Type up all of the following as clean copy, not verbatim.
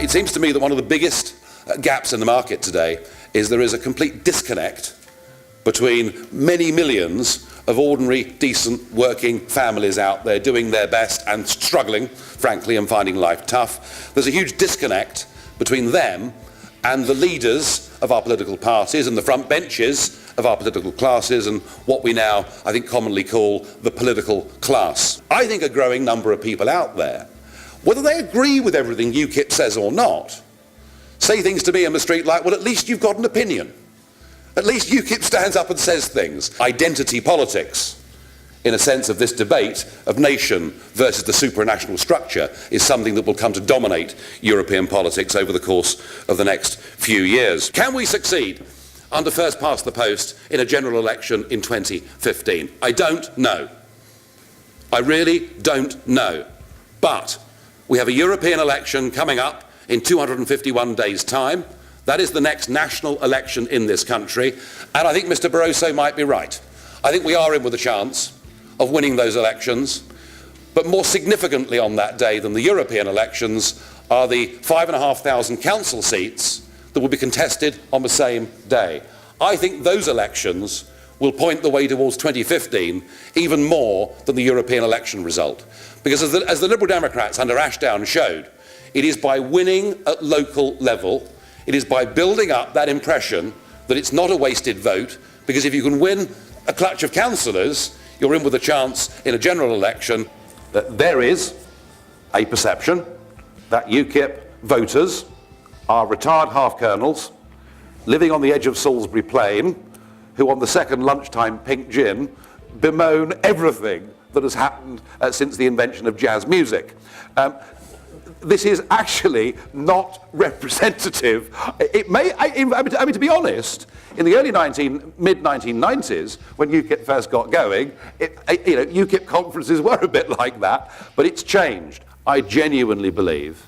It seems to me that one of the biggest gaps in the market today is there is a complete disconnect between many millions of ordinary, decent, working families out there doing their best and struggling, frankly, and finding life tough. There's a huge disconnect between them and the leaders of our political parties and the front benches of our political classes and what we now, I think, commonly call the political class. I think a growing number of people out there, whether they agree with everything UKIP says or not, say things to me in the street like, well, at least you've got an opinion. At least UKIP stands up and says things. Identity politics, in a sense of this debate of nation versus the supranational structure, is something that will come to dominate European politics over the course of the next few years. Can we succeed under first past the post in a general election in 2015? I don't know. I really don't know. But we have a European election coming up in 251 days' time. That is the next national election in this country, and I think Mr. Barroso might be right. I think we are in with a chance of winning those elections, but more significantly on that day than the European elections are the 5,500 council seats that will be contested on the same day. I think those elections will point the way towards 2015 even more than the European election result. Because as the Liberal Democrats under Ashdown showed, it is by winning at local level, it is by building up that impression that it's not a wasted vote, because if you can win a clutch of councillors, you're in with a chance in a general election. That there is a perception that UKIP voters are retired half-colonels living on the edge of Salisbury Plain who on the second lunchtime pink gin bemoan everything that has happened since the invention of jazz music. This is actually not representative. It may, I mean, to be honest, in the mid-1990s, when UKIP first got going, UKIP conferences were a bit like that, but it's changed. I genuinely believe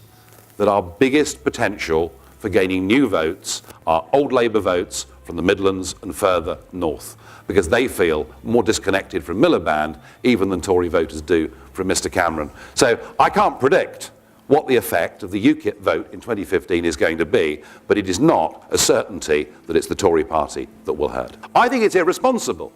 that our biggest potential for gaining new votes are old Labour votes from the Midlands and further north, because they feel more disconnected from Miliband even than Tory voters do from Mr. Cameron. So I can't predict what the effect of the UKIP vote in 2015 is going to be, but it is not a certainty that it's the Tory party that will hurt. I think it's irresponsible,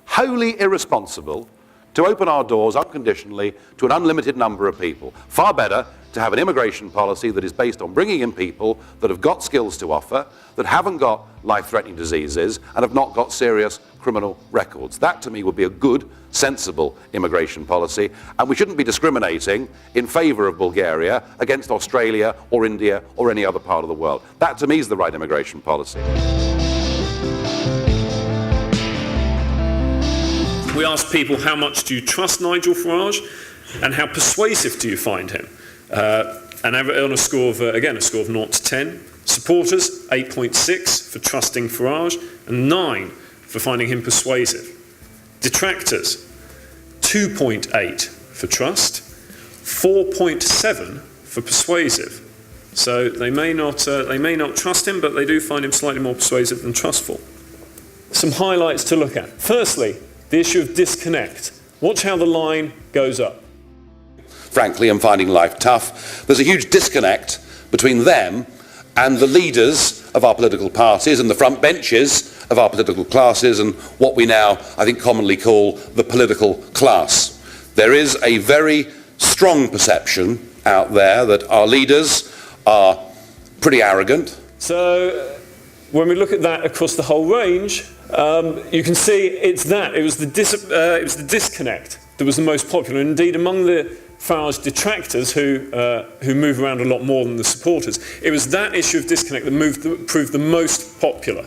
wholly irresponsible, to open our doors unconditionally to an unlimited number of people. Far better to have an immigration policy that is based on bringing in people that have got skills to offer, that haven't got life-threatening diseases, and have not got serious criminal records. That, to me, would be a good, sensible immigration policy, and we shouldn't be discriminating in favour of Bulgaria against Australia or India or any other part of the world. That, to me, is the right immigration policy. We asked people, how much do you trust Nigel Farage, and how persuasive do you find him? And on a score of, again, a score of 0 to 10. Supporters, 8.6 for trusting Farage, and 9 for finding him persuasive. Detractors, 2.8 for trust, 4.7 for persuasive. So they may not trust him, but they do find him slightly more persuasive than trustful. Some highlights to look at. Firstly, the issue of disconnect. Watch how the line goes up. Frankly, and finding life tough. There's a huge disconnect between them and the leaders of our political parties and the front benches of our political classes and what we now, I think, commonly call the political class. There is a very strong perception out there that our leaders are pretty arrogant. So when we look at that across the whole range, you can see it's that. It was the disconnect that was the most popular. Indeed, among the Farage detractors who move around a lot more than the supporters, it was that issue of disconnect that proved the most popular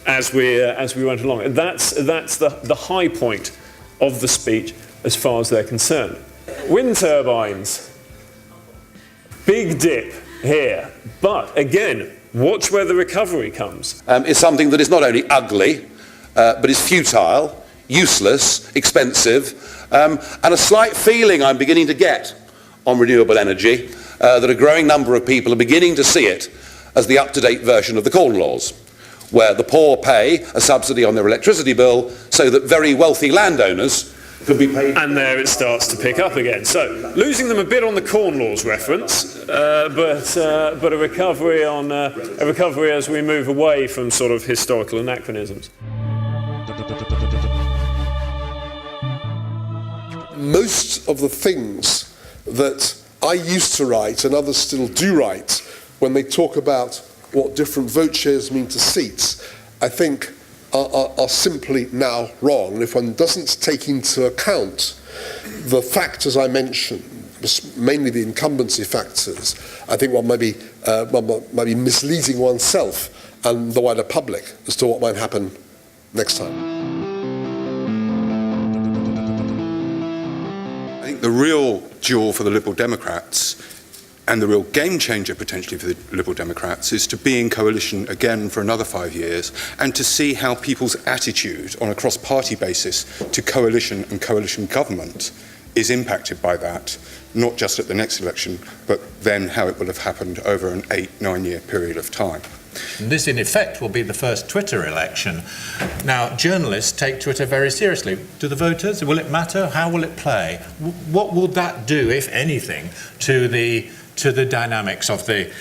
as we went along. And that's the high point of the speech as far as they're concerned. Wind turbines, big dip here, but again, watch where the recovery comes. Is something that is not only ugly, but is futile, useless, expensive, and a slight feeling I'm beginning to get on renewable energy that a growing number of people are beginning to see it as the up-to-date version of the Corn Laws, where the poor pay a subsidy on their electricity bill so that very wealthy landowners could be paid. And there it starts to pick up again. So, losing them a bit on the Corn Laws reference, but a recovery as we move away from sort of historical anachronisms. Most of the things that I used to write and others still do write when they talk about what different vote shares mean to seats, I think are simply now wrong. And if one doesn't take into account the factors I mentioned, mainly the incumbency factors, I think one might be misleading oneself and the wider public as to what might happen next time. I think the real jewel for the Liberal Democrats and the real game changer potentially for the Liberal Democrats is to be in coalition again for another 5 years and to see how people's attitude on a cross-party basis to coalition and coalition government is impacted by that, not just at the next election, but then how it will have happened over an 8-9 year period of time. This, in effect, will be the first Twitter election. Now, journalists take Twitter very seriously. Do the voters? Will it matter? How will it play? What will that do, if anything, to the dynamics of the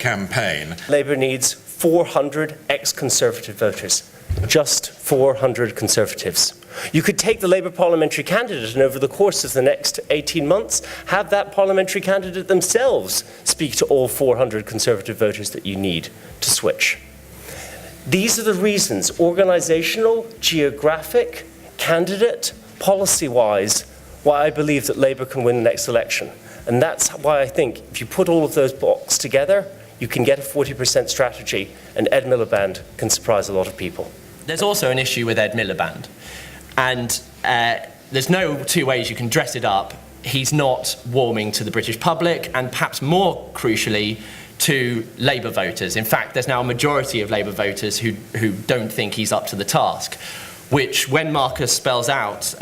campaign? Labour needs 400 ex-Conservative voters. Just 400 Conservatives. You could take the Labour parliamentary candidate and over the course of the next 18 months have that parliamentary candidate themselves speak to all 400 Conservative voters that you need to switch. These are the reasons, organisational, geographic, candidate, policy-wise, why I believe that Labour can win the next election. And that's why I think if you put all of those blocks together, you can get a 40% strategy, and Ed Miliband can surprise a lot of people. There's also an issue with Ed Miliband, and there's no two ways you can dress it up. He's not warming to the British public, and perhaps more crucially, to Labour voters. In fact, there's now a majority of Labour voters who don't think he's up to the task, which, when Marcus spells out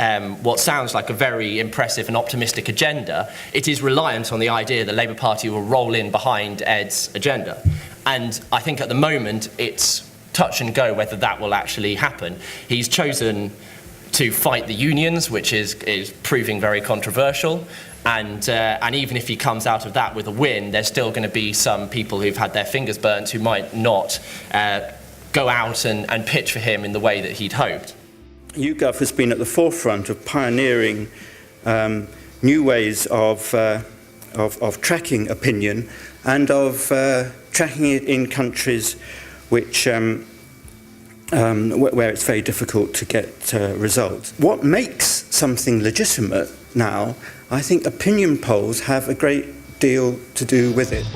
what sounds like a very impressive and optimistic agenda, it is reliant on the idea that the Labour Party will roll in behind Ed's agenda. And I think at the moment it's touch and go whether that will actually happen. He's chosen to fight the unions, which is proving very controversial. And even if he comes out of that with a win, there's still going to be some people who've had their fingers burnt who might not go out and pitch for him in the way that he'd hoped. YouGov has been at the forefront of pioneering new ways of tracking opinion and of tracking it in countries which where it's very difficult to get results. What makes something legitimate now, I think opinion polls have a great deal to do with it.